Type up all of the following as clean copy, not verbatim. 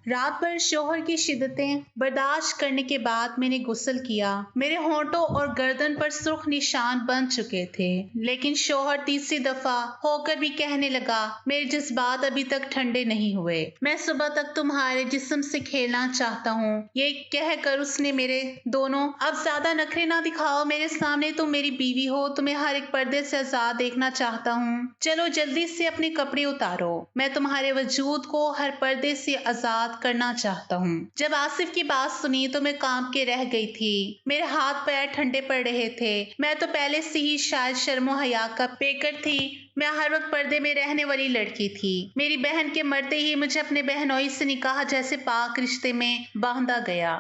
रात भर शोहर की शिद्दतें बर्दाश्त करने के बाद मैंने गुस्ल किया। मेरे होंठों और गर्दन पर सुर्ख निशान बन चुके थे, लेकिन शोहर तीसरी दफा होकर भी कहने लगा, मेरे जज्बात अभी तक ठंडे नहीं हुए। मैं सुबह तक तुम्हारे जिस्म से खेलना चाहता हूँ। ये कहकर उसने मेरे दोनों, अब ज्यादा नखरे ना दिखाओ मेरे सामने, तुम मेरी बीवी हो, तुम्हें हर एक पर्दे से आजाद देखना चाहता हूँ। चलो जल्दी से अपने कपड़े उतारो, मैं तुम्हारे वजूद को हर पर्दे से आजाद करना चाहता हूँ। जब आसिफ की बात सुनी तो मैं कांप के रह गई थी। मेरे हाथ पैर ठंडे पड़ रहे थे। मैं तो पहले से ही शायद शर्मो हया का पेकर थी। मैं हर वक्त पर्दे में रहने वाली लड़की थी। मेरी बहन के मरते ही मुझे अपने बहनोई से निकाह जैसे पाक रिश्ते में बांधा गया।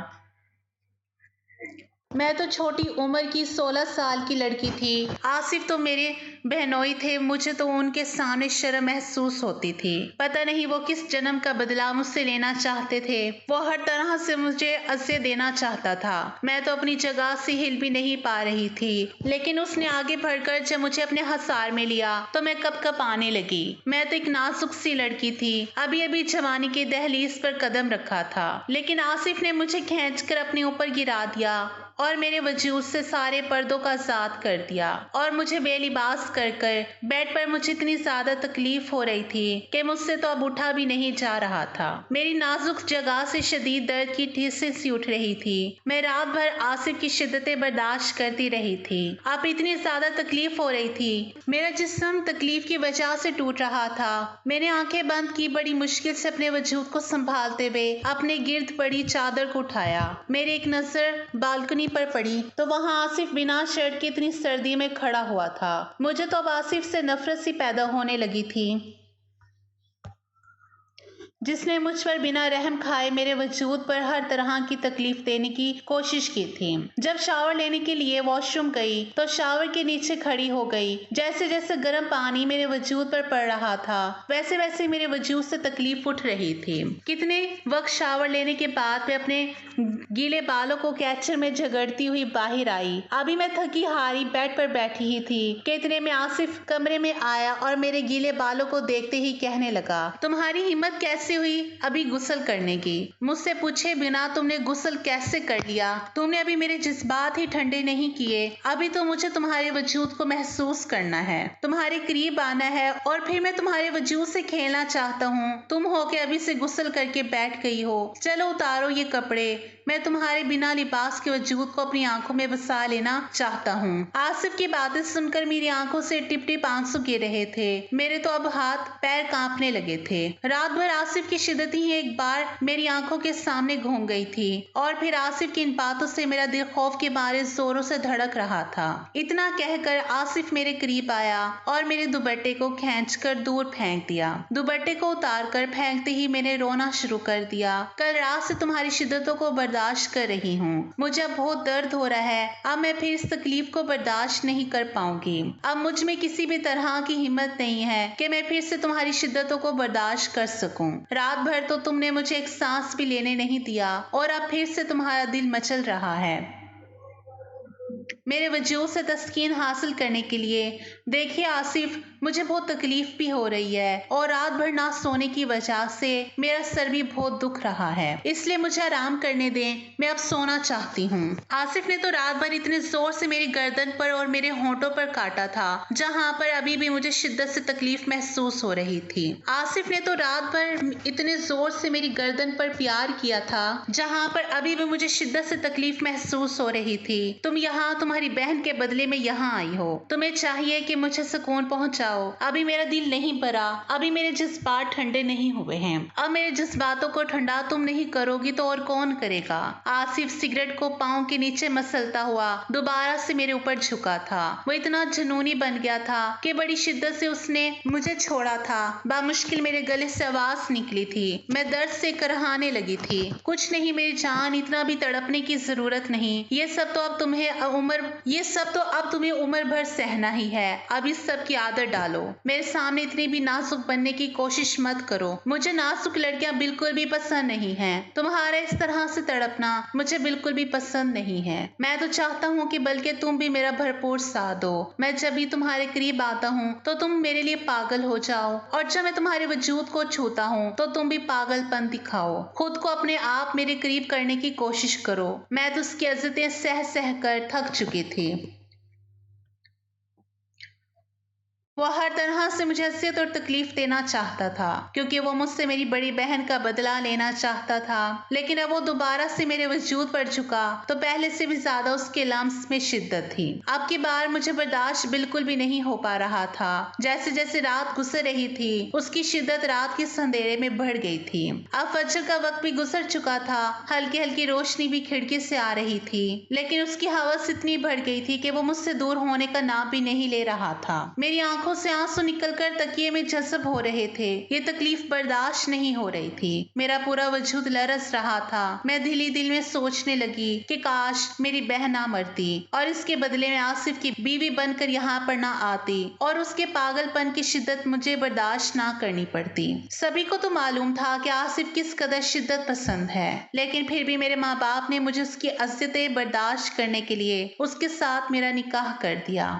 मैं तो छोटी उम्र की 16 साल की लड़की थी। आसिफ तो मेरे बहनोई थे। मुझे तो उनके सामने शर्म महसूस होती थी। पता नहीं वो किस जन्म का बदला मुझसे लेना चाहते थे। वो हर तरह से मुझे अज़ियत देना चाहता था। मैं तो अपनी जगह से हिल भी नहीं पा रही थी। लेकिन उसने आगे बढ़कर जब मुझे अपने हसार में लिया तो मैं कप कप आने लगी। मैं तो एक नाजुक सी लड़की थी, अभी अभी जवानी के दहलीज पर कदम रखा था। लेकिन आसिफ ने मुझे खींचकर अपने ऊपर गिरा दिया और मेरे वजूद से सारे पर्दों का आजाद कर दिया और मुझे बेलिबास कर कर बेड पर मुझे इतनी ज्यादा तकलीफ हो रही थी कि मुझसे तो अब उठा भी नहीं जा रहा था। मेरी नाजुक जगह से शदीद दर्द की ठीसें सी उठ रही थी। मैं रात भर आसिफ की शिद्दतें बर्दाश्त करती रही थी। अब इतनी ज्यादा तकलीफ हो रही थी, मेरा जिस्म तकलीफ की वजह से टूट रहा था। मैंने आंखें बंद की, बड़ी मुश्किल से अपने वजूद को संभालते हुए अपने गिर्द पड़ी चादर को उठाया। मेरी एक नजर बालकनी पर पड़ी तो वहां आसिफ बिना शर्ट के इतनी सर्दी में खड़ा हुआ था। मुझे तो अब आसिफ से नफरत सी पैदा होने लगी थी, जिसने मुझ पर बिना रहम खाए मेरे वजूद पर हर तरह की तकलीफ देने की कोशिश की थी। जब शावर लेने के लिए वॉशरूम गई तो शावर के नीचे खड़ी हो गई। जैसे जैसे गर्म पानी मेरे वजूद पर पड़ रहा था वैसे वैसे मेरे वजूद से तकलीफ उठ रही थी। कितने वक्त शावर लेने के बाद मैं अपने गीले बालों को कैचर में झगड़ती हुई बाहर आई। अभी मैं थकी हारी बेड पर बैठी ही थी कि इतने में आसिफ कमरे में आया और मेरे गीले बालों को देखते ही कहने लगा, तुम्हारी हिम्मत कैसे हुई अभी गुस्ल करने की? मुझसे पूछे बिना तुमने गुस्ल कैसे कर लिया? तुमने अभी मेरे जज्बात ही ठंडे नहीं किए। अभी तो मुझे तुम्हारे वजूद को महसूस करना है, तुम्हारे करीब आना है और फिर मैं तुम्हारे वजूद से खेलना चाहता हूँ। तुम हो के अभी से गुस्ल करके बैठ गई हो। चलो उतारो ये कपड़े, मैं तुम्हारे बिना लिबास के वजूद को अपनी आंखों में बसा लेना चाहता हूँ। आसिफ की बातें सुनकर मेरी आंखों से टिप टिप आंसू गिर रहे थे। मेरे तो अब हाथ पैर कांपने लगे थे। रात भर आसिफ की शिद्दत ही एक बार मेरी आंखों के सामने घूम गई थी और फिर आसिफ की इन बातों से मेरा दिल खौफ के मारे जोरों से धड़क रहा था। इतना कहकर आसिफ मेरे करीब आया और मेरे दुपट्टे को खींचकर दूर फेंक दिया। दुपट्टे को उतार कर फेंकते ही मैंने रोना शुरू कर दिया। कल रात से तुम्हारी शिद्दतों को बर्दाश्त कर रही हूँ। मुझे अब बहुत दर्द हो रहा है। अब मैं फिर इस तकलीफ को बर्दाश्त नहीं कर पाऊंगी। अब मुझ में किसी भी तरह की हिम्मत नहीं है कि मैं फिर से तुम्हारी शिद्दतों को बर्दाश्त कर सकूं। रात भर तो तुमने मुझे एक सांस भी लेने नहीं दिया और अब फिर से तुम्हारा दिल मचल रहा है मेरे वजूद से तस्कीन हासिल करने के लिए। देखिए आसिफ, मुझे बहुत तकलीफ भी हो रही है और रात भर ना सोने की वजह से मेरा सर भी बहुत दुख रहा है, इसलिए मुझे आराम करने दें, मैं अब सोना चाहती हूँ। आसिफ ने तो रात भर इतने जोर से मेरी गर्दन पर और मेरे होंठों पर काटा था जहाँ पर अभी भी मुझे शिद्दत से तकलीफ महसूस हो रही थी। आसिफ ने तो रात भर इतने जोर से मेरी गर्दन पर प्यार किया था जहाँ पर अभी भी मुझे शिद्दत से तकलीफ महसूस हो रही थी। तुम यहाँ तुम्हारी बहन के बदले में यहाँ आई हो। तुम्हें चाहिए कि मुझे सुकून पहुंचाओ। अभी मेरा दिल नहीं भरा, अभी मेरे जज्बात ठंडे नहीं हुए हैं। अब मेरे जज्बातों को ठंडा तुम नहीं करोगी तो और कौन करेगा? आसिफ सिगरेट को पांव के नीचे मसलता हुआ दोबारा से मेरे ऊपर झुका था। वो इतना जुनूनी बन गया था कि बड़ी शिद्दत से उसने मुझे छोड़ा था। बामुश्किल मेरे गले से आवाज निकली थी। मैं दर्द से करहाने लगी थी। कुछ नहीं मेरी जान, इतना भी तड़पने की जरूरत नहीं। ये सब तो अब तुम्हें उम्र ये सब तो अब तुम्हें उम्र भर सहना ही है। अब इस सब की आदत डालो। मेरे सामने इतनी भी नाजुक बनने की कोशिश मत करो। मुझे नाजुक लड़कियां बिल्कुल भी पसंद नहीं है। तुम्हारा इस तरह से तड़पना मुझे बिल्कुल भी पसंद नहीं है। मैं तो चाहता हूँ कि बल्कि तुम भी मेरा भरपूर साथ दो। मैं जब भी तुम्हारे करीब आता हूँ तो तुम मेरे लिए पागल हो जाओ, और जब मैं तुम्हारे वजूद को छूता हूँ तो तुम भी पागलपन दिखाओ। खुद को अपने आप मेरे करीब करने की कोशिश करो। मैं तो उसकी इज्जतें सह सह कर थक चुकी थी। वो हर तरह से मुझे अज़ियत और तकलीफ देना चाहता था, क्योंकि वो मुझसे मेरी बड़ी बहन का बदला लेना चाहता था। लेकिन अब वो दोबारा से मेरे वजूद पर झुका तो पहले से भी ज्यादा उसके लम्स में शिद्दत थी। अब की बार मुझे बर्दाश्त बिल्कुल भी नहीं हो पा रहा था। जैसे जैसे रात गुजर रही थी उसकी शिद्दत रात के अंधेरे में बढ़ गई थी। अब फजर का वक्त भी गुजर चुका था। हल्की हल्की रोशनी भी खिड़की से आ रही थी, लेकिन उसकी हवस इतनी बढ़ गई थी कि वो मुझसे दूर होने का नाम भी नहीं ले रहा था। मेरी आंखों से आंसू निकलकर तकिए में जज़ब हो रहे थे। ये तकलीफ बर्दाश्त नहीं हो रही थी। मेरा पूरा वजूद लरस रहा था। मैं दिली दिल में सोचने लगी कि काश मेरी बहन ना मरती और इसके बदले में आसिफ की बीवी बनकर यहाँ पर ना आती और उसके पागलपन की शिद्दत मुझे बर्दाश्त ना करनी पड़ती। सभी को तो मालूम था कि आसिफ किस कदर शिद्दत पसंद है, लेकिन फिर भी मेरे माँ बाप ने मुझे उसकी अज़ियतें बर्दाश्त करने के लिए उसके साथ मेरा निकाह कर दिया।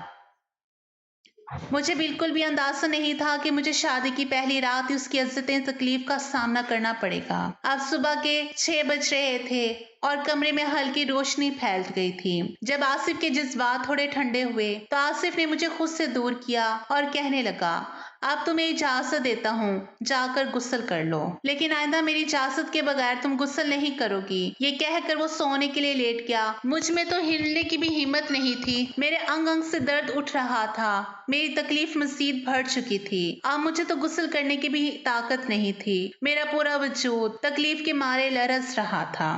मुझे बिल्कुल भी अंदाजा नहीं था कि मुझे शादी की पहली रात ही उसकी इज्जतें तकलीफ का सामना करना पड़ेगा। अब सुबह के 6 बज रहे थे और कमरे में हल्की रोशनी फैल गई थी। जब आसिफ के जज्बात थोड़े ठंडे हुए तो आसिफ ने मुझे खुद से दूर किया और कहने लगा, अब तुम्हें इजाजत देता हूँ, जाकर गुस्ल कर लो, लेकिन आइंदा मेरी इजाजत के बगैर तुम गुस्ल नहीं करोगी। ये कहकर वो सोने के लिए लेट गया। मुझ में तो हिलने की भी हिम्मत नहीं थी। मेरे अंग अंग से दर्द उठ रहा था। मेरी तकलीफ मजीद बढ़ चुकी थी। अब मुझे तो गुस्ल करने की भी ताकत नहीं थी। मेरा पूरा वजूद तकलीफ के मारे लरस रहा था।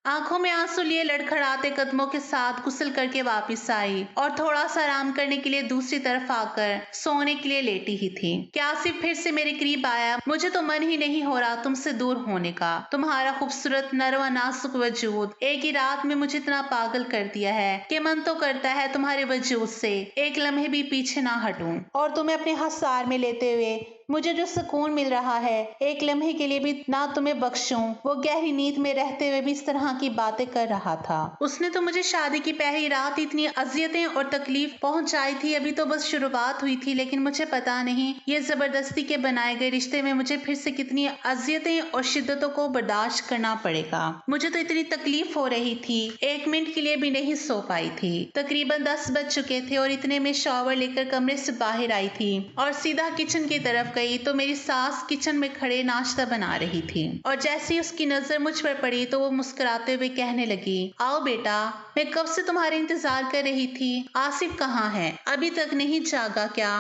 आंखों में आंसू लिए लड़खड़ाते कदमों के साथ गुस्ल करके वापस आई और थोड़ा सा आराम करने के लिए दूसरी तरफ आकर सोने के लिए लेटी ही थी कि आसिफ फिर से मेरे करीब आया। मुझे तो मन ही नहीं हो रहा तुमसे दूर होने का। तुम्हारा खूबसूरत नरवा नाजुक वजूद एक ही रात में मुझे इतना पागल कर दिया है कि मन तो करता है तुम्हारे वजूद से एक लम्हे भी पीछे ना हटूं और तुम्हें अपने हसार में लेते हुए मुझे जो सुकून मिल रहा है एक लम्हे के लिए भी ना तुम्हें बख्शूं। वो गहरी नींद में रहते हुए भी इस तरह की बातें कर रहा था। उसने तो मुझे शादी की पहली रात इतनी अजियतें और तकलीफ पहुंचाई थी। अभी तो बस शुरुआत हुई थी, लेकिन मुझे पता नहीं ये जबरदस्ती के बनाए गए रिश्ते में मुझे फिर से कितनी अजियतें और शिद्दतों को बर्दाश्त करना पड़ेगा। मुझे तो इतनी तकलीफ हो रही थी, एक मिनट के लिए भी नहीं सो पाई थी। तकरीबन 10 बज चुके थे और इतने में शॉवर लेकर कमरे से बाहर आई थी और सीधा किचन की तरफ गई तो मेरी सास किचन में खड़े नाश्ता बना रही थी और जैसे ही उसकी नजर मुझ पर पड़ी तो वो मुस्कुराते हुए कहने लगी, आओ बेटा, मैं कब से तुम्हारे इंतजार कर रही थी। आसिफ कहाँ है? अभी तक नहीं जागा क्या?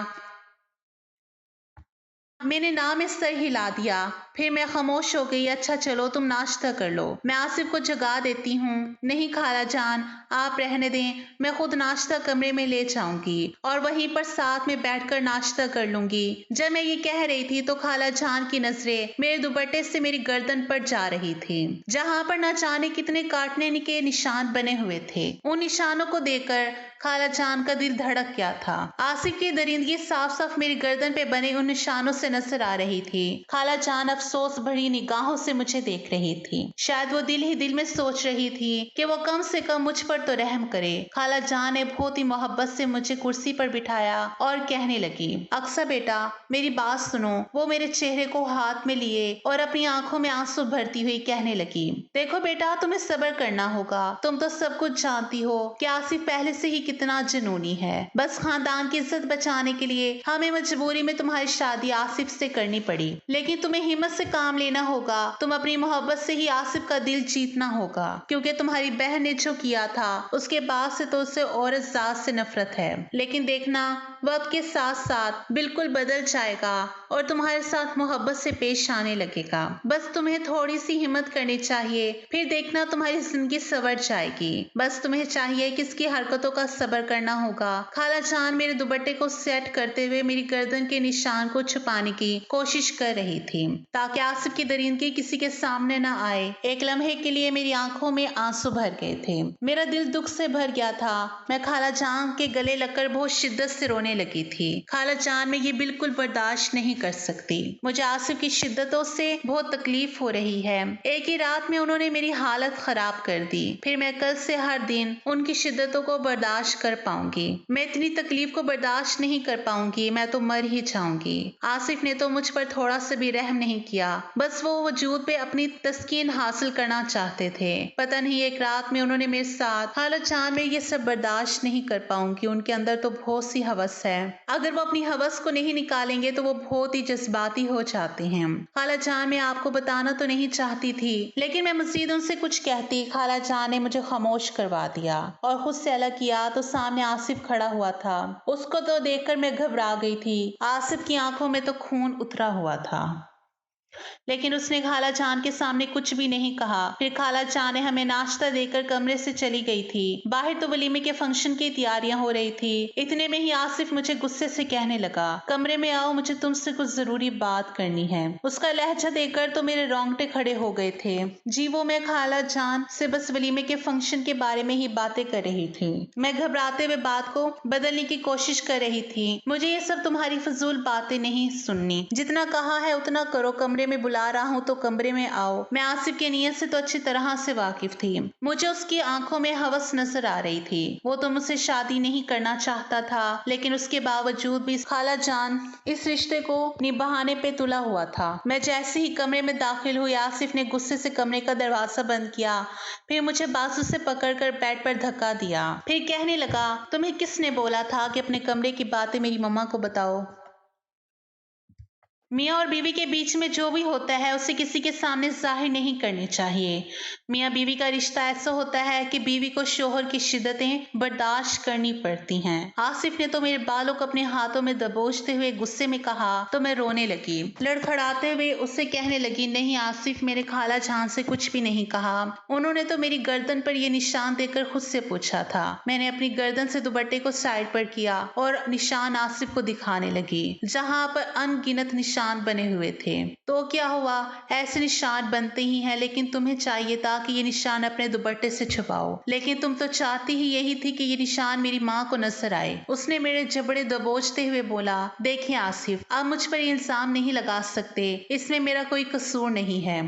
मैंने ना में सर हिला दिया। फिर मैं खामोश हो गई। अच्छा चलो तुम नाश्ता कर लो, मैं आसिफ को जगा देती हूँ। नहीं खाला जान, आप रहने दें, मैं खुद नाश्ता कमरे में ले जाऊंगी और वहीं पर साथ में बैठकर नाश्ता कर लूंगी। जब मैं ये कह रही थी तो खाला जान की नजरें मेरे दुपट्टे से मेरी गर्दन पर जा रही थी, जहाँ पर न जाने कितने काटने के निशान बने हुए थे। उन निशानों को देखकर खाला जान का दिल धड़क गया था। आसिफ की दरिंदगी साफ साफ मेरी गर्दन पे बने उन निशानों से नजर आ रही थी। खाला जान अफसोस भरी निगाहों से मुझे देख रही थी। शायद वो दिल ही दिल में सोच रही थी कि वो कम से कम मुझ पर तो रहम करे। खाला जान ने बहुत ही मोहब्बत से मुझे कुर्सी पर बिठाया और कहने लगी, अक्सर बेटा मेरी बात सुनो। वो मेरे चेहरे को हाथ में लिए और अपनी आंखों में आंसू भरती हुई कहने लगी, देखो बेटा, तुम्हें सब्र करना होगा। तुम तो सब कुछ जानती हो कि आसिफ पहले से ही कितना जुनूनी है। बस खानदान की इज्जत बचाने के लिए हमें मजबूरी में तुम्हारी शादी आसिफ से करनी पड़ी, लेकिन तुम्हें हिम्मत से काम लेना होगा। तुम अपनी मोहब्बत से ही आसिफ का दिल जीतना होगा, क्योंकि तुम्हारी बहन ने जो किया था उसके बाद से तो उसे औरत जात से नफरत है। लेकिन देखना वक्त के साथ साथ बिल्कुल बदल जाएगा और तुम्हारे साथ मोहब्बत से पेश आने लगेगा। बस तुम्हें थोड़ी सी हिम्मत करनी चाहिए, फिर देखना तुम्हारी जिंदगी संवर जाएगी। बस तुम्हें चाहिए कि इसकी हरकतों का सब्र करना होगा। खाला जान मेरे दुपट्टे को सेट करते हुए मेरी गर्दन के निशान को छुपाने की कोशिश कर रही थी ताकि आसिफ की दरिंदगी किसी के सामने न आए। एक लम्हे के लिए मेरी आंखों में आंसू भर गए थे। मेरा दिल दुख से भर गया था। मैं खाला जान के गले लगकर बहुत शिद्दत से रोने लगी थी। खाला जान मैं ये बिल्कुल बर्दाश्त नहीं कर सकती। मुझे आसिफ की शिद्दतों से बहुत तकलीफ हो रही है। एक ही रात में उन्होंने मेरी हालत खराब कर दी। फिर मैं कल से हर दिन उनकी शिद्दतों को बर्दाश्त कर पाऊंगी। मैं इतनी तकलीफ को बर्दाश्त नहीं कर पाऊंगी। मैं तो मर ही जाऊंगी। आसिफ ने तो मुझ पर थोड़ा सा भी रहम नहीं किया। बस वो वजूद पे अपनी तस्कीन हासिल करना चाहते थे। पता नहीं एक रात में उन्होंने मेरे साथ खाला जान में ये सब बर्दाश्त नहीं कर पाऊंगी। उनके अंदर तो बहुत सी हवस है। अगर वो अपनी हवस को नहीं निकालेंगे तो वो बहुत ही जज्बाती हो जाते हैं। खाला जान मैं आपको बताना तो नहीं चाहती थी, लेकिन मैं मजीद उनसे कुछ कहती। खाला जान ने मुझे खामोश करवा दिया और खुद से अलग किया तो सामने आसिफ खड़ा हुआ था। उसको तो देखकर मैं घबरा गई थी। आसिफ की आंखों में तो खून उतरा हुआ था, लेकिन उसने खाला जान के सामने कुछ भी नहीं कहा। फिर खाला जान ने हमें नाश्ता देकर कमरे से चली गई थी। बाहर तो वलीमे के फंक्शन की तैयारियां हो रही थी। इतने में ही आसिफ मुझे गुस्से से कहने लगा, कमरे में आओ, मुझे तुमसे कुछ जरूरी बात करनी है। उसका लहजा देखकर तो मेरे रोंगटे खड़े हो गए थे। जी वो मैं खाला जान से बस वलीमे के फंक्शन के बारे में ही बातें कर रही थी। मैं घबराते हुए बात को बदलने की कोशिश कर रही थी। मुझे ये सब तुम्हारी फजूल बातें नहीं सुननी। जितना कहा है उतना करो। कमरे में बुला रहा हूँ तो कमरे में आओ। मैं आसिफ की नीयत से तो अच्छी तरह से वाकिफ थी। मुझे उसकी आंखों में हवस नजर आ रही थी। वो तो मुझसे शादी नहीं करना चाहता था, लेकिन उसके बावजूद भी खाला जान इस रिश्ते को निभाने पे तुला हुआ था। मैं जैसे ही कमरे में दाखिल हुई, आसिफ ने गुस्से से कमरे का दरवाजा बंद किया। फिर मुझे बाजू से पकड़कर बेड पर धक्का दिया। फिर कहने लगा, तुम्हें किसने बोला था कि अपने कमरे की बातें मेरी मम्मा को बताओ? मियाँ और बीवी के बीच में जो भी होता है उसे किसी के सामने जाहिर नहीं करनी चाहिए। मियाँ बीवी का रिश्ता ऐसा होता है कि बीवी को शोहर की शिद्दतें बर्दाश्त करनी पड़ती हैं। आसिफ ने तो मेरे बालों को अपने हाथों में दबोचते हुए गुस्से में कहा तो मैं रोने लगी। लड़खड़ाते हुए उससे कहने लगी, नहीं आसिफ, मेरे खाला जान से कुछ भी नहीं कहा। उन्होंने तो मेरी गर्दन पर यह निशान देकर खुद से पूछा था। मैंने अपनी गर्दन से दुपट्टे को साइड पर किया और निशान आसिफ को दिखाने लगी, जहाँ पर अनगिनत निशान बने हुए थे। तो क्या हुआ, ऐसे निशान बनते ही हैं, लेकिन तुम्हें चाहिए था कि ये निशान अपने दुपट्टे से छुपाओ। लेकिन तुम तो चाहती ही यही थी कि ये निशान मेरी माँ को नजर आए। उसने मेरे जबड़े दबोचते हुए बोला, देखिए आसिफ, आप मुझ पर इल्जाम नहीं लगा सकते। इसमें मेरा कोई कसूर नहीं है।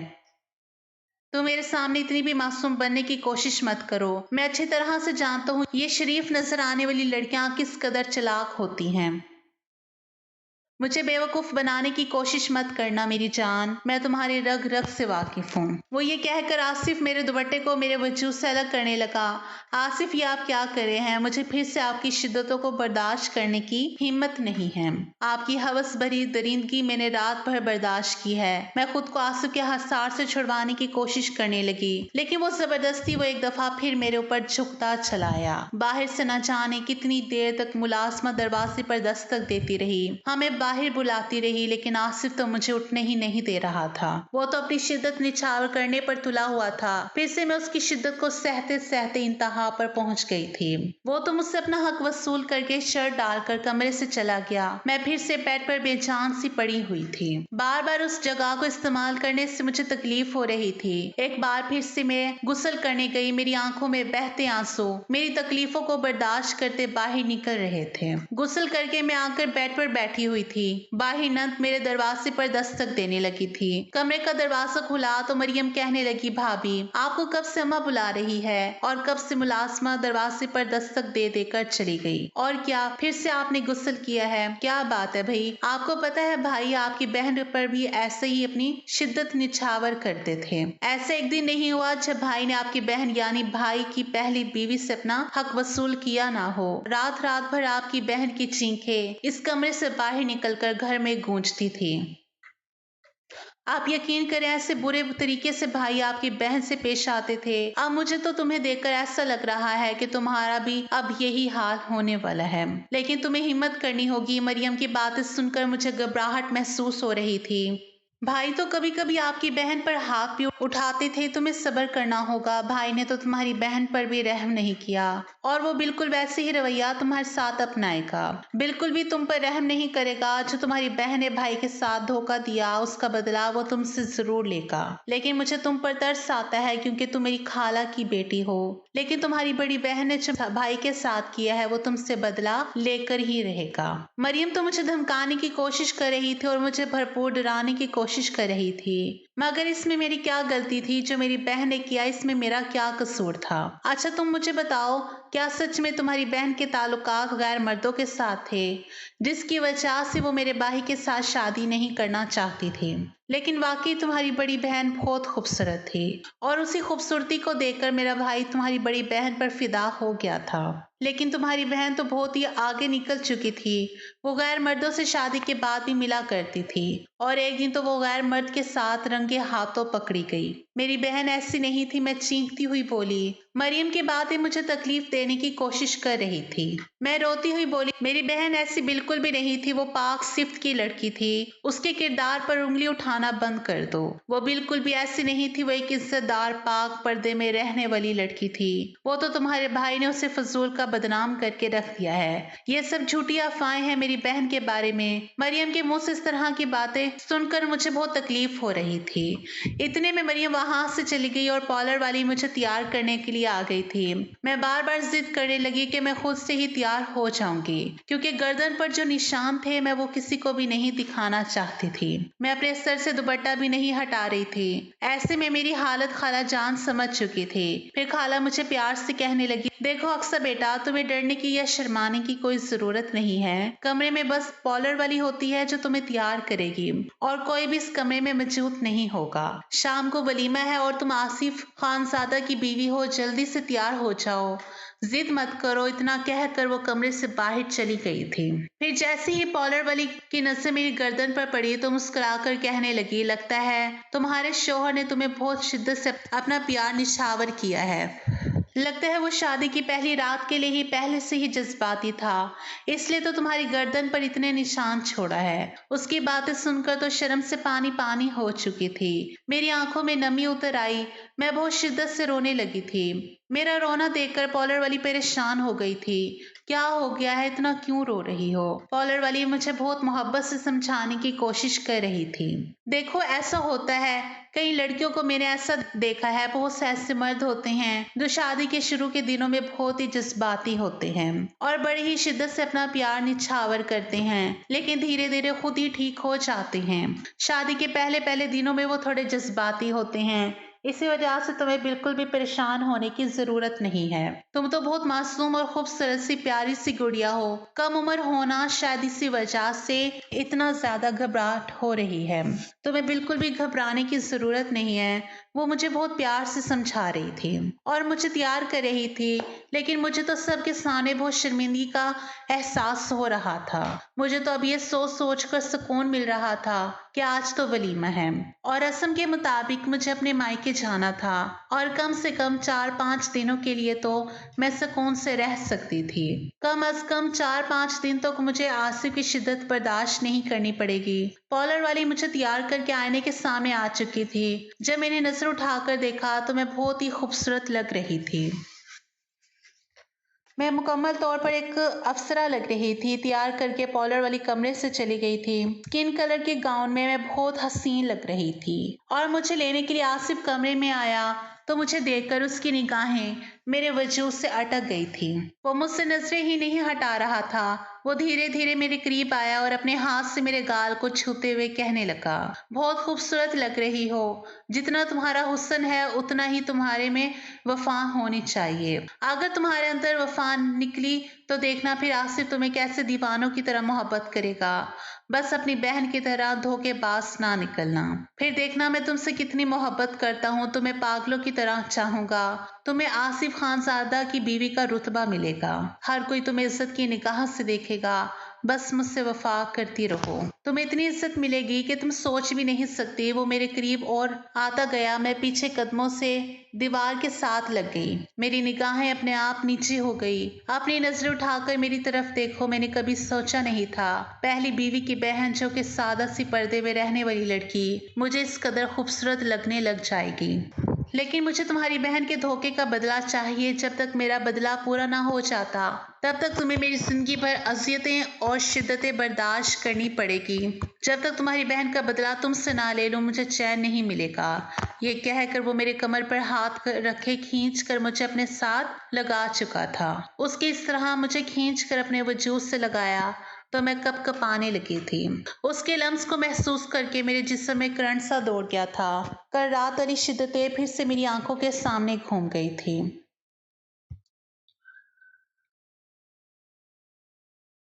तो मेरे सामने इतनी भी मासूम बनने की कोशिश मत करो। मैं अच्छी तरह से जानता हूँ ये शरीफ नजर आने वाली लड़कियां किस कदर चालाक होती हैं। मुझे बेवकूफ बनाने की कोशिश मत करना मेरी जान, मैं तुम्हारे रग रग से वाकिफ हूँ। वो ये कहकर आसिफ मेरे दुपट्टे को मेरे वजूद से अलग करने लगा। आसिफ, ये आप क्या कर रहे हैं? मुझे फिर से आपकी शिद्दतों को बर्दाश्त करने की हिम्मत नहीं है। आपकी हवस भरी दरिंदगी मैंने रात भर बर्दाश्त की है। मैं खुद को आसिफ के हसार से छुड़वाने की कोशिश करने लगी, लेकिन वो जबरदस्ती वो एक दफा फिर मेरे ऊपर झुकता चला आया। बाहर से न जाने कितनी देर तक मुलाजमा दरवाजे पर दस्तक देती रही। हमें बाहर बुलाती रही, लेकिन आसिफ तो मुझे उठने ही नहीं दे रहा था। वो तो अपनी शिद्दत निछावर करने पर तुला हुआ था। फिर से मैं उसकी शिद्दत को सहते सहते इंतहा पर पहुंच गई थी। वो तो मुझसे अपना हक वसूल करके शर्ट डालकर कमरे से चला गया। मैं फिर से बेड पर बेजान सी पड़ी हुई थी। बार बार उस जगह को इस्तेमाल करने से मुझे तकलीफ हो रही थी। एक बार फिर से मैं गुस्ल करने गई। मेरी आंखों में बहते आंसू मेरी तकलीफों को बर्दाश्त करते बाहर निकल रहे थे। गुस्ल करके मैं आकर बेड पर बैठी हुई थी। बाहर नंद मेरे दरवाजे पर दस्तक देने लगी थी। कमरे का दरवाजा खुला तो मरियम कहने लगी, भाभी, आपको कब से अम्मा बुला रही है? और कब से मुलाजमा दरवाजे पर दस्तक दे देकर चली गई? और क्या फिर से आपने गुस्ल किया है? क्या बात है भाई? आपको पता है भाई आपकी बहन पर भी ऐसे ही अपनी शिद्दत निछावर करते थे। ऐसे एक दिन नहीं हुआ जब भाई ने आपकी बहन यानी भाई की पहली बीवी से अपना हक वसूल किया ना हो। रात रात भर आपकी बहन की चीखें इस कमरे से बाहर निकलकर घर में गूंजती थी। आप यकीन करें ऐसे बुरे तरीके से भाई आपकी बहन से पेश आते थे। अब मुझे तो तुम्हें देखकर ऐसा लग रहा है कि तुम्हारा भी अब यही हाल होने वाला है। लेकिन तुम्हें हिम्मत करनी होगी। मरियम की बातें सुनकर मुझे घबराहट महसूस हो रही थी। भाई तो कभी कभी आपकी बहन पर हाथ भी उठाते थे। तुम्हें सब्र करना होगा। भाई ने तो तुम्हारी बहन पर भी रहम नहीं किया और वो बिल्कुल वैसे ही रवैया तुम्हारे साथ अपनाएगा। बिल्कुल भी तुम पर रहम नहीं करेगा। जो तुम्हारी बहन ने भाई के साथ धोखा दिया उसका बदला वो तुमसे जरूर लेगा। लेकिन मुझे तुम पर तरस आता है क्योंकि तुम मेरी खाला की बेटी हो। लेकिन तुम्हारी बड़ी बहन ने जो भाई के साथ किया है वो तुमसे बदला लेकर ही रहेगा। मरियम तो मुझे धमकाने की कोशिश कर रही थी और मुझे भरपूर डराने की कोशिश कर रही थी, मगर इसमें मेरी क्या गलती थी? जो मेरी बहन ने किया इसमें मेरा क्या कसूर था? अच्छा तुम मुझे बताओ, क्या सच में तुम्हारी बहन के ताल्लुकात गैर मर्दों के साथ थे जिसकी वजह से वो मेरे भाई के साथ शादी नहीं करना चाहती थी? लेकिन वाकई तुम्हारी बड़ी बहन बहुत खूबसूरत थी और उसी खूबसूरती को देखकर मेरा भाई तुम्हारी बड़ी बहन पर फिदा हो गया था। लेकिन तुम्हारी बहन तो बहुत ही आगे निकल चुकी थी। वो गैर मर्दों से शादी के बाद भी मिला करती थी और एक दिन तो वो गैर मर्द के साथ रंगे हाथों पकड़ी गई। मेरी बहन ऐसी नहीं थी। मैं चीखती हुई बोली। मरियम की बातें मुझे तकलीफ देने की कोशिश कर रही थी। मैं रोती हुई बोली, मेरी बहन ऐसी बिल्कुल भी नहीं थी। वो पाक सिफ्त की लड़की थी। उसके किरदार पर उंगली उठाना बंद कर दो। वो बिल्कुल भी ऐसी नहीं थी। वो एक इज्जतदार पाक पर्दे में रहने वाली लड़की थी। वो तो तुम्हारे भाई ने उसे फजूल का बदनाम करके रख दिया है। ये सब झूठी अफवाहें हैं मेरी बहन के बारे में। मरियम के मुंह से इस तरह की बातें सुनकर मुझे बहुत तकलीफ हो रही थी। इतने में मरियम वहां से चली गई और पार्लर वाली मुझे तैयार करने के लिए आ गई थी। मैं बार बार जिद करने लगी कि मैं खुद से ही तैयार हो जाऊंगी क्योंकि गर्दन पर जो निशान थे मैं वो किसी को भी नहीं दिखाना चाहती थी। मैं अपने सर से दुपट्टा भी नहीं हटा रही थी। ऐसे में मेरी हालत खाला जान समझ चुकी थी। फिर खाला मुझे प्यार से कहने लगी, देखो अक्सर बेटा, तुम्हें डरने की या शर्माने की कोई जरूरत नहीं है। कमरे में बस पार्लर वाली होती है जो तुम्हें तैयार करेगी और कोई भी इस कमरे में मौजूद नहीं होगा। शाम को वलीमा है और तुम आसिफ खानजादा की बीवी हो। जल्दी से तैयार हो जाओ, जिद मत करो। इतना कहकर वो कमरे से बाहर चली गई थी। फिर जैसे ही पार्लर वाली की नजर मेरी गर्दन पर पड़ी तो मुस्कुराकर कहने लगी, लगता है तुम्हारे शौहर ने तुम्हें बहुत शिद्दत से अपना प्यार निछावर किया है। लगता है वो शादी की पहली रात के लिए ही पहले से ही जज्बाती था, इसलिए तो तुम्हारी गर्दन पर इतने निशान छोड़ा है। उसकी बातें सुनकर तो शर्म से पानी पानी हो चुकी थी। मेरी आंखों में नमी उतर आई। मैं बहुत शिद्दत से रोने लगी थी। मेरा रोना देखकर पार्लर वाली परेशान हो गई थी। क्या हो गया है? इतना क्यों रो रही हो? पार्लर वाली मुझे बहुत मोहब्बत से समझाने की कोशिश कर रही थी। देखो ऐसा होता है, कई लड़कियों को मैंने ऐसा देखा है। बहुत से ऐसे मर्द होते हैं जो शादी के शुरू के दिनों में बहुत ही जज्बाती होते हैं और बड़ी ही शिद्दत से अपना प्यार निछावर करते हैं, लेकिन धीरे धीरे खुद ही ठीक हो जाते हैं। शादी के पहले पहले दिनों में वो थोड़े जज्बाती होते हैं। इसी वजह से तुम्हें बिल्कुल भी परेशान होने की जरूरत नहीं है। तुम तो बहुत मासूम और खूबसूरत सी प्यारी सी गुड़िया हो। कम उम्र होना शायद इसी वजह से इतना ज्यादा घबराहट हो रही है। तुम्हें बिल्कुल भी घबराने की जरूरत नहीं है। वो मुझे बहुत प्यार से समझा रही थी और मुझे तैयार कर रही थी, लेकिन मुझे तो सबके सामने बहुत शर्मिंदगी का एहसास हो रहा था। मुझे तो अब ये सोच सोच कर सुकून मिल रहा था कि आज तो वलीमा है और रस्म के मुताबिक मुझे अपने मायके जाना था और कम से कम 4-5 दिनों के लिए तो मैं सुकून से रह सकती थी। कम अज कम 4-5 दिन तक मुझे आसिफ की शिद्दत बर्दाश्त नहीं करनी पड़ेगी। पार्लर वाली मुझे तैयार करके आईने के सामने आ चुकी थी। जब मैंने नजर उठाकर देखा तो मैं बहुत ही खूबसूरत लग रही थी। मैं मुकम्मल तौर पर एक अप्सरा लग रही थी। तैयार करके पार्लर वाली कमरे से चली गई थी। स्किन कलर के गाउन में मैं बहुत हसीन लग रही थी और मुझे लेने के लिए आसिफ कमरे में आया तो मुझे देखकर उसकी निगाहें मेरे वजूद से अटक गई थी। वो मुझसे नजरें ही नहीं हटा रहा था। वो धीरे धीरे मेरे करीब आया और अपने हाथ से मेरे गाल को छूते हुए कहने लगा, बहुत खूबसूरत लग रही हो। जितना तुम्हारा हुस्न है उतना ही तुम्हारे में वफा होनी चाहिए। अगर तुम्हारे अंदर वफा निकली तो देखना फिर आसिफ तुम्हें कैसे दीवानों की तरह मोहब्बत करेगा। बस अपनी बहन की तरह धोखेबाज ना निकलना। फिर देखना मैं तुमसे कितनी मोहब्बत करता हूँ। तुम्हें पागलों की तरह चाहूंगा। तुम्हें आसिफ खानजादा की बीवी का रुतबा मिलेगा। हर कोई तुम्हें इज्जत की निगाह से देखेगा। बस मुझसे वफा करती रहो। तुम्हें इतनी इज्जत मिलेगी कि तुम सोच भी नहीं सकती। वो मेरे करीब और आता गया। मैं पीछे कदमों से दीवार के साथ लग गई। मेरी निगाहें अपने आप नीचे हो गई। अपनी नजरें उठाकर मेरी तरफ देखो। मैंने कभी सोचा नहीं था पहली बीवी की बहन जो कि सादा सी पर्दे में रहने वाली लड़की मुझे इस कदर खूबसूरत लगने लग जाएगी। लेकिन मुझे तुम्हारी बहन के धोखे का बदला चाहिए। जब तक मेरा बदला पूरा ना हो जाता तब तक तुम्हें मेरी जिंदगी भर अजियतें और शिद्दतें बर्दाश्त करनी पड़ेगी। जब तक तुम्हारी बहन का बदला तुमसे ना ले लूं मुझे चैन नहीं मिलेगा। ये कहकर वो मेरे कमर पर हाथ रखे खींच कर मुझे अपने साथ लगा चुका था। उसके इस तरह मुझे खींच कर अपने वजूद से लगाया तो मैं कप कपाने लगी थी। उसके लम्स को महसूस करके मेरे जिस्म में करंट सा दौड़ गया था। कल रात वाली शिद्दतें फिर से मेरी आंखों के सामने घूम गई थी।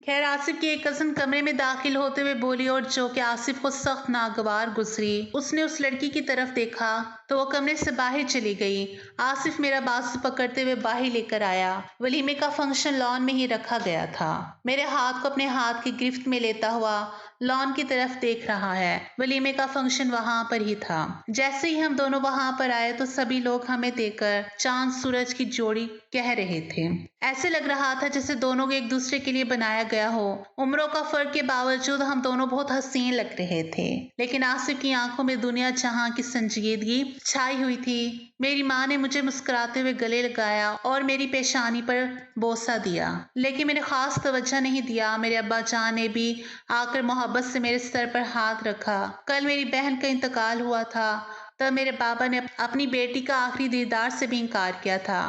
खैर आसिफ की एक कज़न कमरे में दाखिल होते हुए बोली और जो कि आसिफ को सख्त नागवार गुजरी। उसने उस लड़की की तरफ देखा तो वो कमरे से बाहर चली गई। आसिफ मेरा बाजू पकड़ते हुए बाहर लेकर आया। वलीमे का फंक्शन लॉन में ही रखा गया था। मेरे हाथ को अपने हाथ की गिरफ्त में लेता हुआ लॉन की तरफ देख रहा है। वलीमे का फंक्शन वहां पर ही था। जैसे ही हम दोनों वहां पर आए तो सभी लोग हमें देखकर चांद सूरज की जोड़ी कह रहे थे। ऐसे लग रहा था जैसे दोनों को एक दूसरे के लिए बनाया गया हो। उम्रों का फर्क के बावजूद हम दोनों बहुत हसीन लग रहे थे। लेकिन आसिफ की आंखों में दुनिया जहां की संजीदगी छाई हुई थी। मेरी माँ ने मुझे मुस्कुराते हुए गले लगाया और मेरी पेशानी पर बोसा दिया। लेकिन मैंने खास तवज्जो नहीं दिया। मेरे अब्बा जान ने भी आकर मोहब्बत से मेरे सर पर हाथ रखा। कल मेरी बहन का इंतकाल हुआ था। तब मेरे बाबा ने अपनी बेटी का आखिरी दीदार से भी इनकार किया था।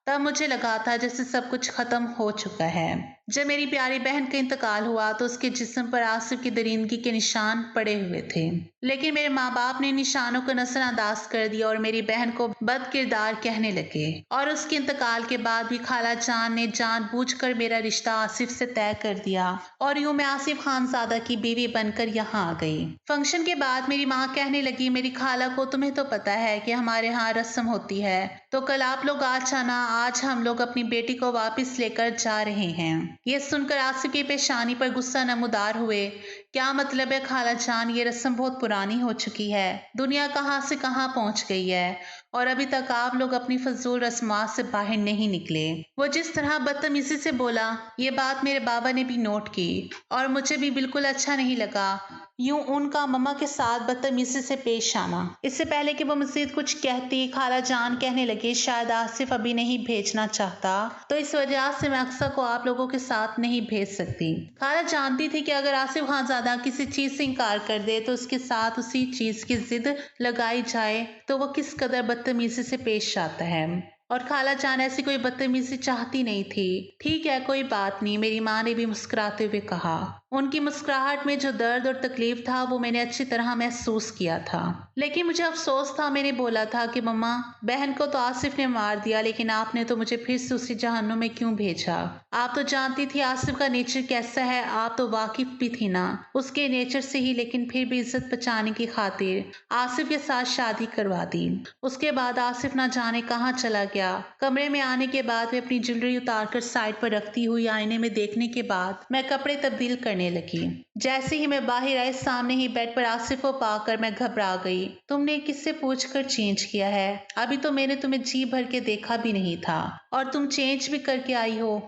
तब मुझे लगा था जैसे सब कुछ खत्म हो चुका है। जब मेरी प्यारी बहन का इंतकाल हुआ तो उसके जिस्म पर आसिफ की दरिंदगी के निशान पड़े हुए थे। लेकिन मेरे माँ बाप ने निशानों को नजरअंदाज कर दिया और मेरी बहन को बद किरदार कहने लगे। और उसके इंतकाल के बाद भी खाला जान ने जानबूझकर मेरा रिश्ता आसिफ से तय कर दिया और यूं मैं आसिफ खानजादा की बीवी बनकर यहाँ आ गई। फंक्शन के बाद मेरी माँ कहने लगी, मेरी खाला को तुम्हें तो पता है कि हमारे यहाँ रस्म होती है तो कल आप लोग आ जाना। आज हम लोग अपनी बेटी को वापस लेकर जा रहे हैं। ये सुनकर आसिफ की पेशानी पर गुस्सा नमूदार हुए। क्या मतलब है खाला जान, ये रस्म बहुत पुरानी हो चुकी है। दुनिया कहाँ से कहाँ पहुँच गई है और अभी तक आप लोग अपनी फजूल रस्मात से बाहर नहीं निकले। वो जिस तरह बदतमीजी से बोला ये बात मेरे बाबा ने भी नोट की और मुझे भी बिल्कुल अच्छा नहीं लगा यूं उनका मम्मा के साथ बदतमीजी से पेश आना। इससे पहले कि वो मजीद कुछ कहती खाला जान कहने लगे, शायद आसिफ अभी नहीं भेजना चाहता तो इस वजह से मैं अक्सर को आप लोगों के साथ नहीं भेज सकती। खाला जानती थी कि अगर आसिफ खानजादा किसी चीज से इनकार कर दे तो उसके साथ उसी चीज की जिद लगाई जाए तो वो किस कदर बदतमीजी से पेश आता है। और खाला जान ऐसी कोई बदतमीजी चाहती नहीं थी। ठीक है कोई बात नहीं, मेरी माँ ने भी मुस्कुराते हुए कहा। उनकी मुस्कुराहट में जो दर्द और तकलीफ था वो मैंने अच्छी तरह महसूस किया था। लेकिन मुझे अफसोस था। मैंने बोला था कि मम्मा बहन को तो आसिफ ने मार दिया लेकिन आपने तो मुझे फिर से उसी जहन्नुम में क्यों भेजा। आप तो जानती थी आसिफ का नेचर कैसा है। आप तो वाकिफ भी थी ना उसके नेचर से ही। लेकिन फिर भी इज्जत बचाने की खातिर आसिफ के साथ शादी करवा दी। उसके बाद आसिफ ना जाने कहाँ चला गया। कमरे में आने के बाद मैं अपनी ज्वेलरी उतार कर साइड पर रखती हुई आईने में देखने के बाद मैं कपड़े तब्दील करने लगी। जैसे ही मैं बाहर आई सामने ही बेड पर आसिफ को पाकर मैं घबरा गई। तुमने किससे पूछकर चेंज किया है? अभी तो मैंने तुम्हें जी भर के देखा भी नहीं था और तुम चेंज भी करके आई हो।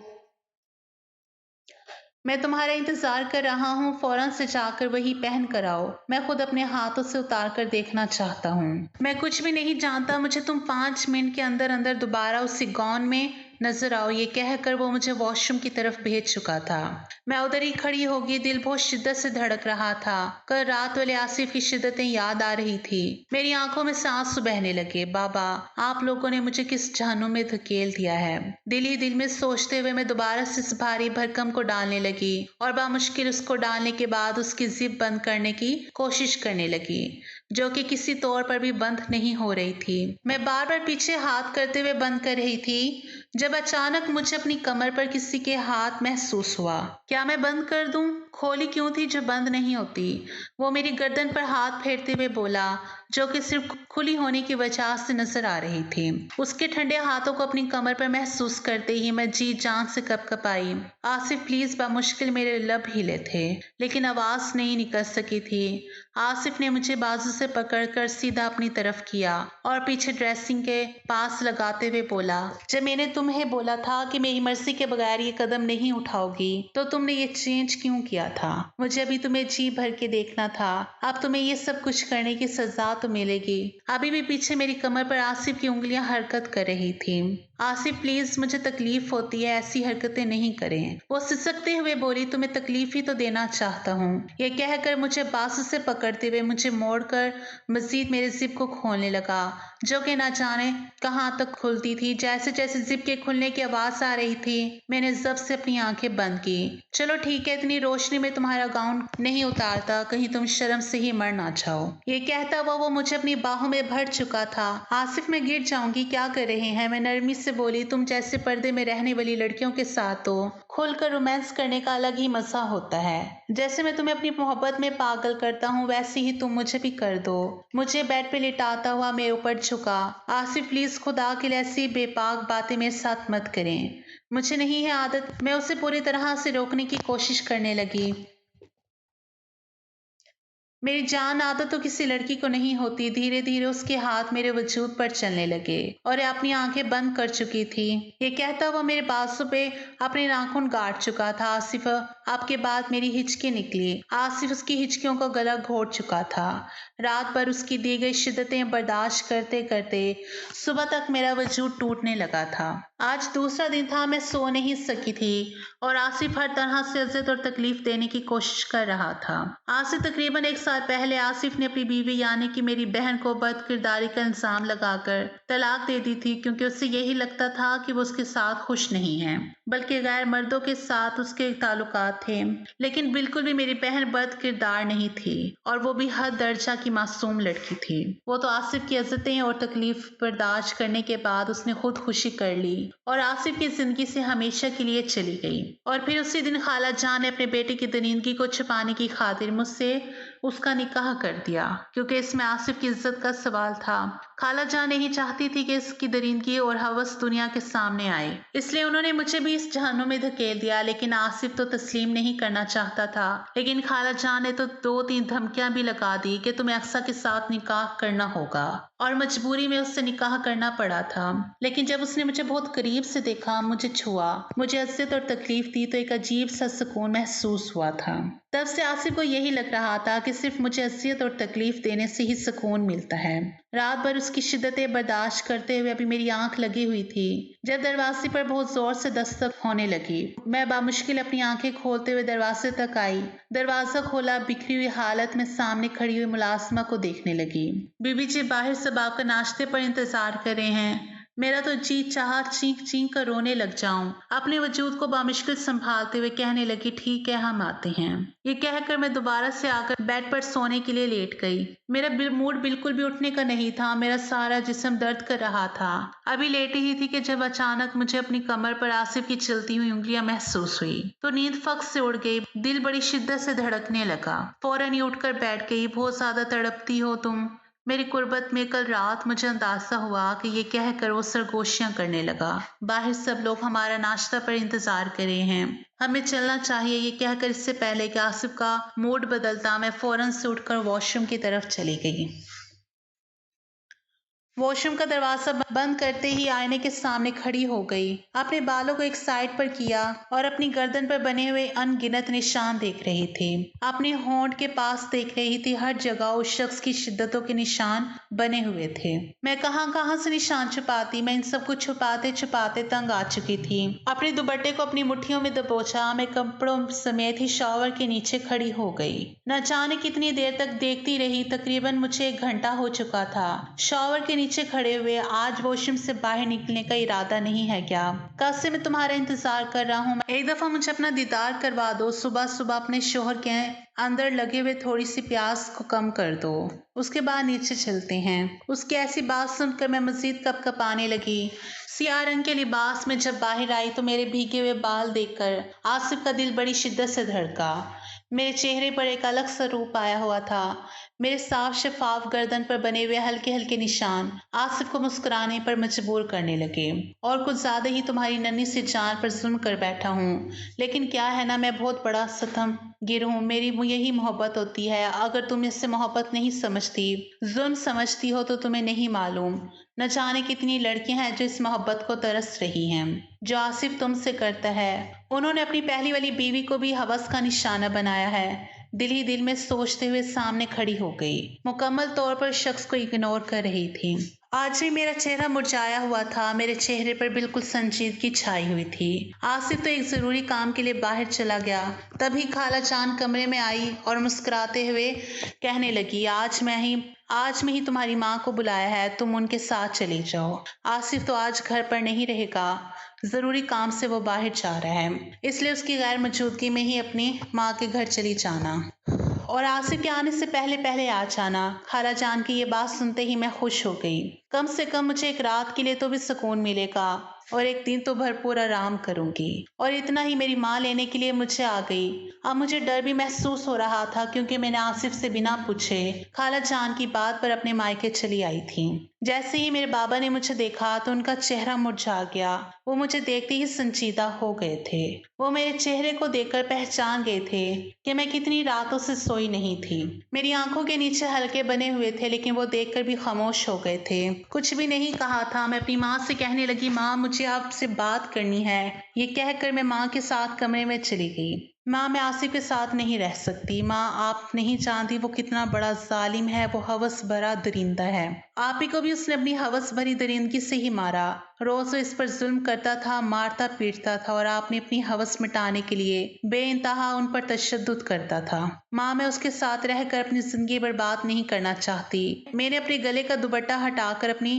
मैं तुम्हारा इंतजार कर रहा हूँ। फौरन से जाकर वही पहन कर आओ। मैं खुद अपने हाथों से उतार कर देखना चाहता हूँ। मैं कुछ भी नहीं जानता। मुझे तुम 5 मिनट के अंदर अंदर दोबारा उसी गाउन में नजर आओ। ये कहकर वो मुझे वॉशरूम की तरफ भेज चुका था। मैं उधर ही खड़ी हो गई। दिल बहुत शिद्दत से धड़क रहा था। कल रात वाले आसिफ की शिद्दतें याद आ रही थी। मेरी आंखों में से आंसू बहने लगे। बाबा आप लोगों ने मुझे किस जहन्नुम में धकेल दिया है। दिल ही दिल में सोचते हुए मैं दोबारा से इस भारी भरकम को डालने लगी और बामुश्किल उसको डालने के बाद उसकी जिप बंद करने की कोशिश करने लगी। जो कि किसी तौर पर भी बंद नहीं हो रही थी। मैं बार बार पीछे हाथ करते हुए बंद कर रही थी जब अचानक मुझे अपनी कमर पर किसी के हाथ महसूस हुआ। क्या मैं बंद कर दूं? खोली क्यों थी जो बंद नहीं होती? वो मेरी गर्दन पर हाथ फेरते हुए बोला, जो कि सिर्फ खुली होने की वजह से नजर आ रही थी। उसके ठंडे हाथों को अपनी कमर पर महसूस करते ही मैं जी जान से कपकपाई। आसिफ प्लीज, बामुश्किल मेरे लब हिले थे, लेकिन आवाज नहीं निकल सकी थी। आसिफ ने मुझे बाजू से पकड़कर सीधा अपनी तरफ किया और पीछे ड्रेसिंग के पास लगाते हुए बोला, जब मैंने तुम्हें बोला था कि मेरी मर्जी के बगैर ये कदम नहीं उठाओगी, तो तुमने ये चेंज क्यों किया था? मुझे अभी तुम्हें जी भर के देखना था। अब तुम्हें ये सब कुछ करने की सजा तो मिलेगी। अभी भी पीछे मेरी कमर पर आसिफ की उंगलियां हरकत कर रही थी। आसिफ प्लीज, मुझे तकलीफ होती है, ऐसी हरकतें नहीं करें। वो सिसकते हुए बोली, तुम्हें तकलीफ ही तो देना चाहता हूँ। ये कहकर मुझे बाजू से पकड़ते हुए मुझे मोड़कर मजीद मेरे जिप को खोलने लगा, जो कि ना जाने कहाँ तक खुलती थी। जैसे जैसे जिप के खुलने की आवाज आ रही थी, मैंने जब से अपनी आंखें बंद की। चलो ठीक है, इतनी रोशनी में तुम्हारा गाउन नहीं उतारता, कहीं तुम शर्म से ही मर ना जाओ। ये कहता हुआ वो मुझे अपनी बाहों में भर चुका था। आसिफ, मैं गिर जाऊंगी, क्या कर रहे हैं? मैं नरमी से बोली, तुम जैसे पर्दे में रहने वाली लड़कियों के साथ हो। खुलकर रोमांस करने का अलग ही मजा होता है। जैसे मैं तुम्हें अपनी मोहब्बत में पागल करता हूँ, वैसे ही तुम मुझे भी कर दो। मुझे बेड पे लिटाता हुआ मेरे ऊपर झुका। आसिफ प्लीज, खुदा के लिए ऐसी बेपाक बातें मेरे साथ मत करें, मुझे नहीं है आदत। मैं उसे पूरी तरह से रोकने की कोशिश करने लगी। मेरी जान, आदत तो किसी लड़की को नहीं होती। धीरे धीरे उसके हाथ मेरे वजूद पर चलने लगे और अपनी आंखें बंद कर चुकी थी। ये कहता हुआ मेरे बाजू पे अपने नाखून गाड़ चुका था। आसिफ, आपके बाद मेरी हिचकी निकली। आसिफ उसकी हिचकियों का गला घोट चुका था। रात भर उसकी दी गई शिद्दतें बर्दाश्त करते करते सुबह तक मेरा वजूद टूटने लगा था। आज दूसरा दिन था, मैं सो नहीं सकी थी और आसिफ हर तरह से इज्जत और तकलीफ देने की कोशिश कर रहा था। आज से तकरीबन 1 साल पहले आसिफ ने अपनी बीवी यानी कि मेरी बहन को बदकिरदारी का इल्जाम लगाकर तलाक दे दी थी, क्योंकि उसे यही लगता था कि वो उसके साथ खुश नहीं है, बल्कि गैर मर्दों के साथ उसके ताल्लुकात थे। लेकिन बिल्कुल भी मेरी बहन बदकिरदार नहीं थी, और वो भी हर दर्जा की मासूम लड़की थी। वो तो आसिफ की इज्जतें और तकलीफ बर्दाश्त करने के बाद उसने खुद खुशी कर ली और आसिफ की जिंदगी से हमेशा के लिए चली गई। और फिर उसी दिन खाला जान ने अपने बेटे की दरिंदगी को छुपाने की खातिर मुझसे उसका निकाह कर दिया, क्योंकि इसमें आसिफ की इज्जत का सवाल था। खाला जान नहीं चाहती थी कि इसकी दरिंदगी और हवस दुनिया के सामने आए, इसलिए उन्होंने मुझे भी इस जहन्नुम में धकेल दिया। लेकिन आसिफ तो तस्लीम नहीं करना चाहता था। लेकिन खाला जान ने तो 2-3 धमकियां भी लगा दी कि तुम्हें अक्सा के साथ निकाह करना होगा, और मजबूरी में उससे निकाह करना पड़ा था। लेकिन जब उसने मुझे बहुत करीब से देखा, मुझे छुआ, मुझे इज्जत और तकलीफ दी, तो एक अजीब सा सुकून महसूस हुआ था। तब से आसिफ को यही लग रहा था कि सिर्फ मुझे अजियत और तकलीफ देने से ही सुकून मिलता है। रात भर उसकी शिद्दतें बर्दाश्त करते हुए अभी मेरी आंख लगी हुई थी जब दरवाजे पर बहुत जोर से दस्तक होने लगी। मैं बामुश्किल अपनी आंखें खोलते हुए दरवाजे तक आई। दरवाजा खोला, बिखरी हुई हालत में सामने खड़ी हुई मुलाजिमा को देखने लगी। बीबी जी बाहर सब आपका नाश्ते पर इंतजार कर रहे हैं। मेरा तो जी चाह चीख चीख कर रोने लग जाऊं। अपने वजूद को बामुश्किल संभालते हुए कहने लगी, ठीक है, हम आते हैं। ये कहकर मैं दोबारा से आकर बेड पर सोने के लिए लेट गई। मेरा मूड बिल्कुल भी उठने का नहीं था। मेरा सारा जिस्म दर्द कर रहा था। अभी लेटी ही थी कि जब अचानक मुझे अपनी कमर पर आसिफ की चलती हुई उंगलियां महसूस हुई, तो नींद फक से उड़ गई। दिल बड़ी शिद्दत से धड़कने लगा। फौरन ही उठकर बैठ गई। बहुत ज्यादा तड़पती हो तुम मेरी कुर्बत में। कल रात मुझे अंदाजा हुआ कि ये कहकर वो सरगोशियां करने लगा। बाहर सब लोग हमारा नाश्ता पर इंतजार कर रहे हैं, हमें चलना चाहिए। ये कहकर इससे पहले कि आसिफ का मूड बदलता, मैं फौरन से उठकर वॉशरूम की तरफ चली गई। वॉशरूम का दरवाजा बंद करते ही आईने के सामने खड़ी हो गई। अपने बालों को एक साइड पर किया और अपनी गर्दन पर बने हुए अनगिनत निशान देख रही थी। अपने होंठ के पास देख रही थी। हर जगह उस शख्स की शिद्दतों के निशान बने हुए थे। मैं कहां से निशान छुपाती। मैं इन सब कुछ छुपाते छुपाते तंग आ चुकी थी। अपने दुपट्टे को अपनी मुट्ठियों में दबोचा मैं कपड़ों समेत ही शॉवर के नीचे खड़ी हो गई। न जाने कितनी देर तक देखती रही। तकरीबन मुझे 1 घंटा हो चुका था। शॉवर के नीचे खड़े हुए, आज वॉशरूम से बाहर निकलने का इरादा नहीं है क्या? कब से मैं तुम्हारा इंतजार कर रहा हूँ। एक दफा मुझे अपना दीदार करवा दो। सुबह सुबह अपने शोहर के अंदर लगे हुए थोड़ी सी प्यास को कम कर दो, उसके बाद नीचे चलते हैं। उसकी ऐसी बात सुनकर मैं मजीद कपकपाने लगी। सियाह रंग के लिबास में जब बाहर आई तो मेरे भीगे हुए बाल देखकर आसिफ का दिल बड़ी शिद्दत से धड़का। मेरे चेहरे पर एक अलग सा रूप आया हुआ था। मेरे साफ शफाफ गर्दन पर बने हुए हल्के हल्के निशान आसिफ को मुस्कुराने पर मजबूर करने लगे। और कुछ ज्यादा ही तुम्हारी नन्ही सी जान पर जुल्म कर बैठा हूँ, लेकिन क्या है ना, मैं बहुत बड़ा सतम गिर हूँ। मेरी यही मोहब्बत होती है। अगर तुम इससे मोहब्बत नहीं समझती, जुल्म समझती हो तो तुम्हें नहीं मालूम न जाने कितनी लड़कियां हैं जो इस मोहब्बत को तरस रही हैं जो आसिफ तुमसे करता है। उन्होंने अपनी पहली वाली बीवी को भी हवस का निशाना बनाया है। दिल ही दिल में सोचते हुए सामने खड़ी हो गई, मुकम्मल तौर पर शख्स को इग्नोर कर रही थी। आज भी मेरा चेहरा मुरझाया हुआ था। मेरे चेहरे पर बिल्कुल संजीदगी छाई हुई थी। आसिफ तो एक जरूरी काम के लिए बाहर चला गया। तभी खाला जान कमरे में आई और मुस्कुराते हुए कहने लगी, आज मैं ही तुम्हारी माँ को बुलाया है, तुम उनके साथ चली जाओ। आसिफ तो आज घर पर नहीं रहेगा, जरूरी काम से वो बाहर जा रहा है, इसलिए उसकी गैर मौजूदगी में ही अपनी माँ के घर चली जाना और आसिफ के आने से पहले पहले आ जाना। खाला जान की ये बात सुनते ही मैं खुश हो गई। कम से कम मुझे एक रात के लिए तो भी सुकून मिलेगा और एक दिन तो भरपूर आराम करूंगी। और इतना ही, मेरी माँ लेने के लिए मुझे आ गई। अब मुझे डर भी महसूस हो रहा था क्योंकि मैंने आसिफ से बिना पूछे खाला जान की बात पर अपने मायके चली आई थी। जैसे ही मेरे बाबा ने मुझे देखा तो उनका चेहरा मुरझा गया। वो मुझे देखते ही संजीदा हो गए थे। वो मेरे चेहरे को देखकर पहचान गए थे कि मैं कितनी रातों से सोई नहीं थी। मेरी आंखों के नीचे हल्के बने हुए थे, लेकिन वो देखकर भी खामोश हो गए थे। कुछ भी नहीं कहा था। मैं अपनी माँ से कहने लगी, माँ मुझे आपसे बात करनी है। ये कहकर मैं माँ के साथ कमरे में चली गई। माँ, मैं आसिफ के साथ नहीं रह सकती। माँ, आप नहीं जानती वो कितना बड़ा जालिम है। वो हवस भरा दरिंदा है। आप ही को भी उसने अपनी हवस भरी दरिंदगी से ही मारा। रोज वो इस पर जुल्म करता था, मारता पीटता था और आपने अपनी हवस मिटाने के लिए बेइंतहा उन पर तशद्दुद करता था। माँ, मैं उसके साथ रहकर अपनी जिंदगी बर्बाद नहीं करना चाहती। मैंने अपने गले का दुपट्टा हटाकर अपनी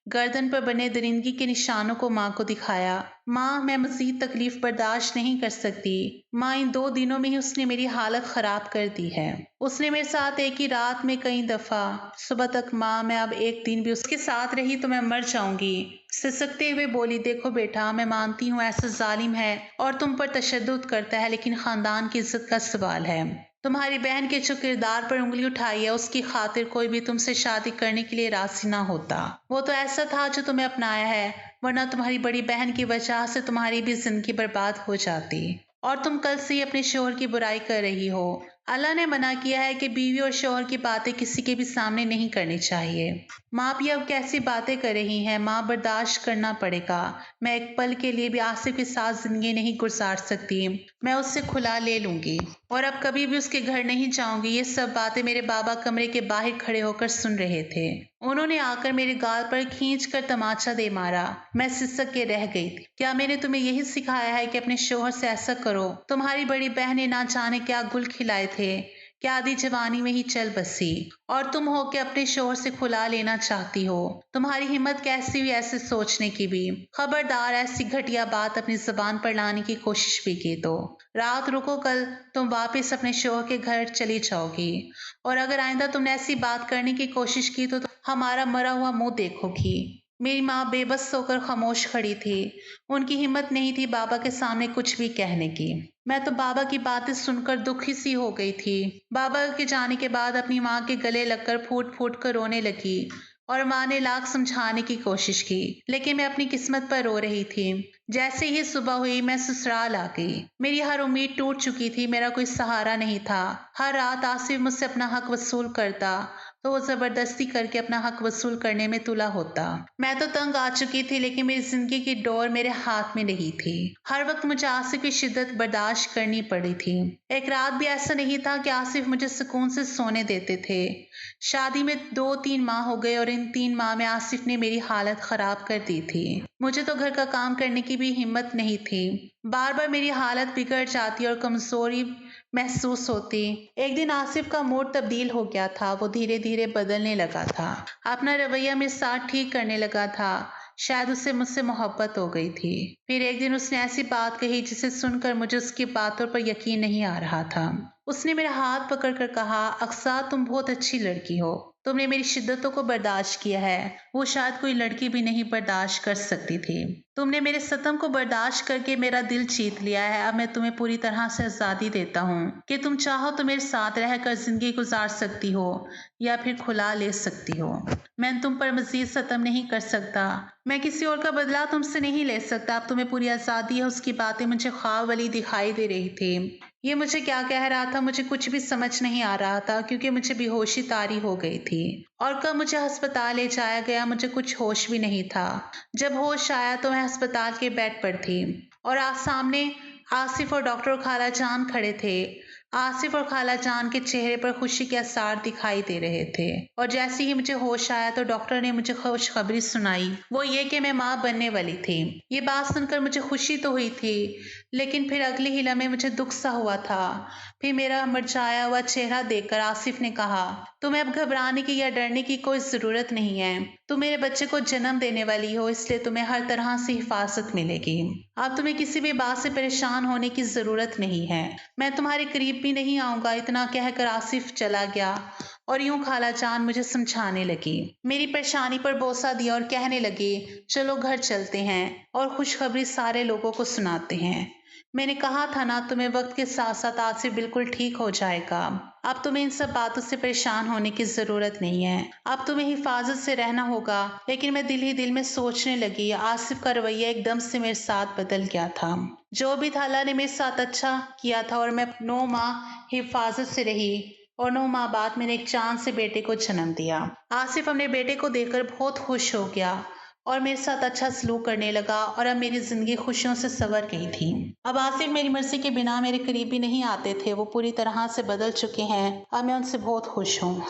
गर्दन पर बने दरिंदगी के निशानों को माँ को दिखाया। माँ, मैं मजीद तकलीफ बर्दाश्त नहीं कर सकती। माँ, इन 2 दिनों में ही उसने मेरी हालत खराब कर दी है। उसने मेरे साथ एक ही रात में कई दफा सुबह तक। माँ, मैं अब एक दिन भी उसके साथ रही तो मैं मर जाऊंगी। सिसकते हुए बोली, देखो बेटा, मैं मानती हूँ ऐसा जालिम है और तुम पर तशद्दुद करता है, लेकिन खानदान की इज्जत का सवाल है। तुम्हारी बहन के जो किरदार पर उंगली उठाई है, उसकी खातिर कोई भी तुमसे शादी करने के लिए राजी ना होता। वो तो ऐसा था जो तुम्हें अपनाया है, वरना तुम्हारी बड़ी बहन की वजह से तुम्हारी भी जिंदगी बर्बाद हो जाती। और तुम कल से ही अपने शोहर की बुराई कर रही हो। अल्लाह ने मना किया है कि बीवी और शोहर की बातें किसी के भी सामने नहीं करनी चाहिए। माँ भी अब कैसी बातें कर रही हैं। माँ, बर्दाश्त करना पड़ेगा। मैं एक पल के लिए भी आसिफ के साथ जिंदगी नहीं गुजार सकती। मैं उससे खुला ले लूंगी और अब कभी भी उसके घर नहीं जाऊंगी। ये सब बातें मेरे बाबा कमरे के बाहर खड़े होकर सुन रहे थे। उन्होंने आकर मेरे गाल पर खींचकर तमाचा दे मारा। मैं सिसक के रह गई थी। क्या मैंने तुम्हें यही सिखाया है कि अपने शोहर से ऐसा करो? तुम्हारी बड़ी बहन ने ना जाने क्या गुल खिलाए थे, क्या आधी जवानी में ही चल बसी, और तुम हो के अपने शोहर से खुला लेना चाहती हो। तुम्हारी हिम्मत कैसी हुई ऐसे सोचने की भी? खबरदार, ऐसी घटिया बात अपनी जुबान पर लाने की कोशिश भी की तो रात रुको, कल तुम वापस अपने शोहर के घर चली जाओगी। और अगर आइंदा तुमने ऐसी बात करने की कोशिश की तो हमारा मरा हुआ मुंह देखोगी। मेरी माँ बेबस होकर खामोश खड़ी थी। उनकी हिम्मत नहीं थी बाबा के सामने कुछ भी कहने की। मैं तो बाबा की बातें सुनकर दुखी सी हो गई थी। बाबा के जाने के बाद अपनी माँ के गले लगकर फूट फूट कर रोने लगी और माँ ने लाख समझाने की कोशिश की, लेकिन मैं अपनी किस्मत पर रो रही थी। जैसे ही सुबह हुई मैं ससुराल आ गई। मेरी हर उम्मीद टूट चुकी थी। मेरा कोई सहारा नहीं था। हर रात आसिफ मुझसे अपना हक वसूल करता तो वो जबरदस्ती करके अपना हक वसूल करने में तुला होता। मैं तो तंग आ चुकी थी, लेकिन मेरी जिंदगी की डोर मेरे हाथ में नहीं थी। हर वक्त मुझे आसिफ की शिद्दत बर्दाश्त करनी पड़ी थी। एक रात भी ऐसा नहीं था कि आसिफ मुझे सुकून से सोने देते थे। शादी में 2-3 माह हो गए और इन 3 माह में आसिफ ने मेरी हालत खराब कर दी थी। मुझे तो घर का काम करने की भी हिम्मत नहीं थी। बार बार मेरी हालत बिगड़ जाती और कमजोरी महसूस होती। एक दिन आसिफ का मूड तब्दील हो गया था। वो धीरे धीरे बदलने लगा था, अपना रवैया मेरे साथ ठीक करने लगा था। शायद उसे मुझसे मोहब्बत हो गई थी। फिर एक दिन उसने ऐसी बात कही जिसे सुनकर मुझे उसकी बातों पर यकीन नहीं आ रहा था। उसने मेरा हाथ पकड़कर कहा, अक्सा तुम बहुत अच्छी लड़की हो, तुमने मेरी शिद्दतों को बर्दाश्त किया है, वो शायद कोई लड़की भी नहीं बर्दाश्त कर सकती थी। तुमने मेरे सतम को बर्दाश्त करके मेरा दिल जीत लिया है। अब मैं तुम्हें पूरी तरह से आज़ादी देता हूँ कि तुम चाहो तो मेरे साथ रहकर जिंदगी गुजार सकती हो या फिर खुला ले सकती हो। मैं तुम पर मजीद सतम नहीं कर सकता। मैं किसी और का बदला तुमसे नहीं ले सकता। अब तुम्हें पूरी आज़ादी है। उसकी बातें मुझे ख्वाब वाली दिखाई दे रही थी। ये मुझे क्या कह रहा था मुझे कुछ भी समझ नहीं आ रहा था, क्योंकि मुझे बेहोशी तारी हो गई थी। और कब मुझे अस्पताल ले जाया गया मुझे कुछ होश भी नहीं था। जब होश आया तो मैं अस्पताल के बेड पर थी और सामने आसिफ और डॉक्टर खाला जान खड़े थे। आसिफ और खाला जान के चेहरे पर खुशी के आसार दिखाई दे रहे थे। और जैसे ही मुझे होश आया तो डॉक्टर ने मुझे खुशखबरी सुनाई, वो ये कि मैं माँ बनने वाली थी। ये बात सुनकर मुझे खुशी तो हुई थी, लेकिन फिर अगले ही लम्हे मुझे दुख सा हुआ था। फिर मेरा मुरझाया हुआ चेहरा देखकर आसिफ ने कहा, तुम्हें अब घबराने की या डरने की कोई जरूरत नहीं है। तुम मेरे बच्चे को जन्म देने वाली हो, इसलिए तुम्हें हर तरह से हिफाजत मिलेगी। अब तुम्हें किसी भी बात से परेशान होने की जरूरत नहीं है। मैं तुम्हारे करीब भी नहीं आऊंगा। इतना कहकर आसिफ चला गया और यूं खाला जान मुझे समझाने लगी, मेरी परेशानी पर बोसा दिया और कहने लगी, चलो घर चलते हैं और खुशखबरी सारे लोगों को सुनाते हैं। मैंने कहा था ना, तुम्हें वक्त के साथ साथ आसिफ बिल्कुल ठीक हो जाएगा। अब तुम्हें इन सब बातों से परेशान होने की जरूरत नहीं है। अब तुम्हें हिफाजत से रहना होगा। लेकिन मैं दिल ही दिल में सोचने लगी, आसिफ का रवैया एकदम से मेरे साथ बदल गया था। जो भी था अल्लाह ने मेरे साथ अच्छा किया था और मैं 9 माह हिफाजत से रही और 9 माह बाद मैंने एक चांद से बेटे को जन्म दिया। आसिफ अपने बेटे को देखकर बहुत खुश हो गया और मेरे साथ अच्छा सलूक करने लगा और अब मेरी जिंदगी खुशियों से संवर गई थी। अब आसिफ मेरी मर्जी के बिना मेरे करीब भी नहीं आते थे। वो पूरी तरह से बदल चुके हैं। अब मैं उनसे बहुत खुश हूँ।